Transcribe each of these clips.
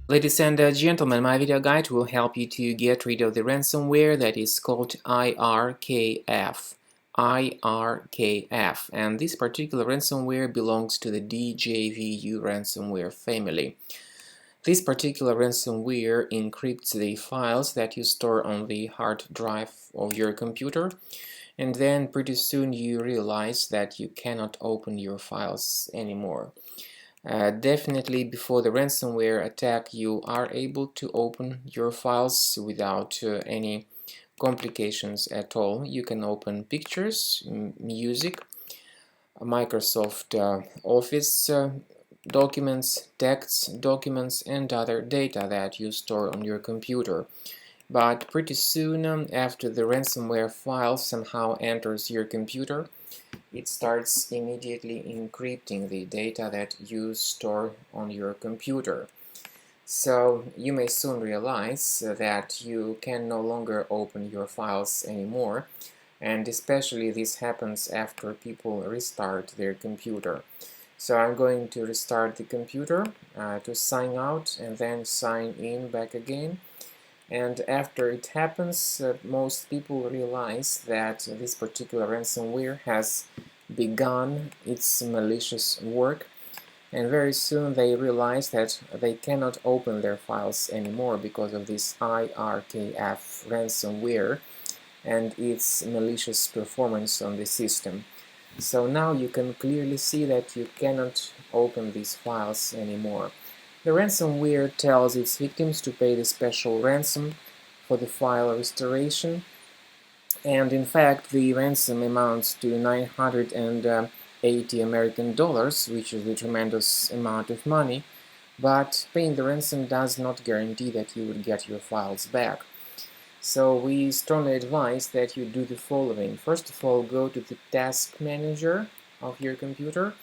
Ladies and gentlemen, my video guide will help you to get rid of the ransomware that is called IRKF. IRKF, and this particular ransomware belongs to the DJVU ransomware family. This particular ransomware encrypts the files that you store on the hard drive of your computer, and then pretty soon you realize that you cannot open your files anymore. Definitely before the ransomware attack you are able to open your files without any complications at all. You can open pictures, music, Microsoft Office documents, text documents, and other data that you store on your computer. But pretty soon after the ransomware file somehow enters your computer, it starts immediately encrypting the data that you store on your computer. So you may soon realize that you can no longer open your files anymore, and especially this happens after people restart their computer. So I'm going to restart the computer to sign out and then sign in back again. And after it happens, most people realize that this particular ransomware has begun its malicious work, and very soon they realize that they cannot open their files anymore because of this IRKF ransomware and its malicious performance on the system. So now you can clearly see that you cannot open these files anymore. The ransomware tells its victims to pay the special ransom for the file restoration, and in fact the ransom amounts to 980 American dollars, which is a tremendous amount of money, but paying the ransom does not guarantee that you will get your files back. So we strongly advise that you do the following. First of all, go to the task manager of your computer.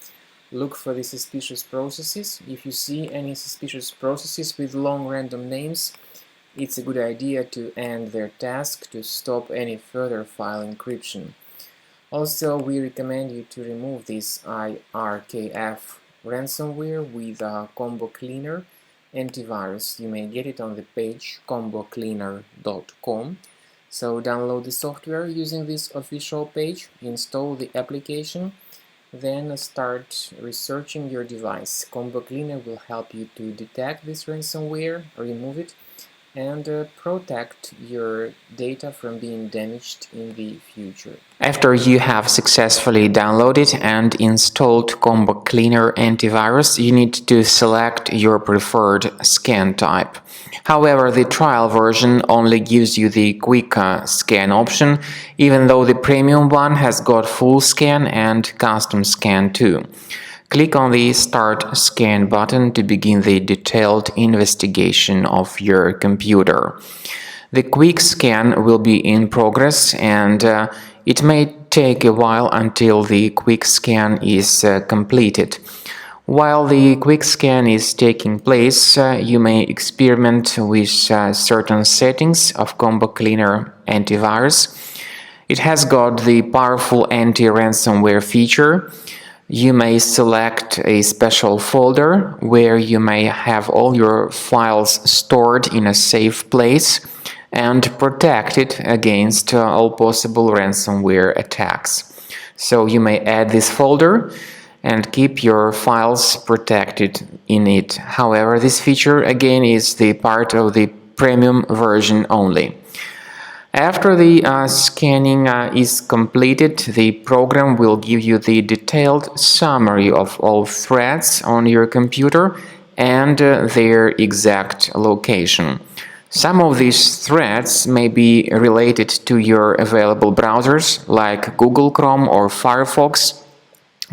Look for the suspicious processes. If you see any suspicious processes with long random names, it's a good idea to end their task to stop any further file encryption. Also, we recommend you to remove this IRKF ransomware with a combo cleaner antivirus. You may get it on the page combocleaner.com. So download the software using this official page, install the application, then start researching your device. Combo Cleaner will help you to detect this ransomware, remove it, and protect your data from being damaged in the future. After you have successfully downloaded and installed Combo Cleaner antivirus, you need to select your preferred scan type. However, the trial version only gives you the quick scan option, even though the premium one has got full scan and custom scan too. Click on the Start Scan button to begin the detailed investigation of your computer. The quick scan will be in progress, and it may take a while until the quick scan is completed. While the quick scan is taking place, you may experiment with certain settings of Combo Cleaner antivirus. It has got the powerful anti-ransomware feature. You may select a special folder where you may have all your files stored in a safe place and protect it against all possible ransomware attacks. So you may add this folder and keep your files protected in it. However, this feature again is the part of the premium version only. After the scanning is completed, the program will give you the detailed summary of all threats on your computer and their exact location. Some of these threats may be related to your available browsers like Google Chrome or Firefox.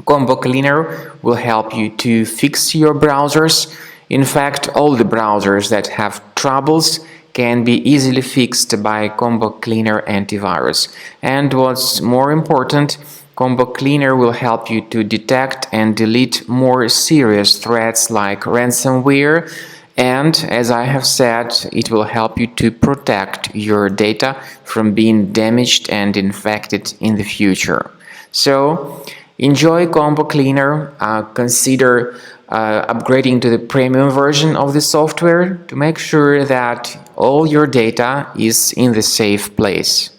Combo Cleaner will help you to fix your browsers. In fact, all the browsers that have troubles can be easily fixed by Combo Cleaner antivirus. And what's more important, Combo Cleaner will help you to detect and delete more serious threats like ransomware, and as I have said, it will help you to protect your data from being damaged and infected in the future. So, Enjoy Combo Cleaner. Consider upgrading to the premium version of the software to make sure that all your data is in the safe place.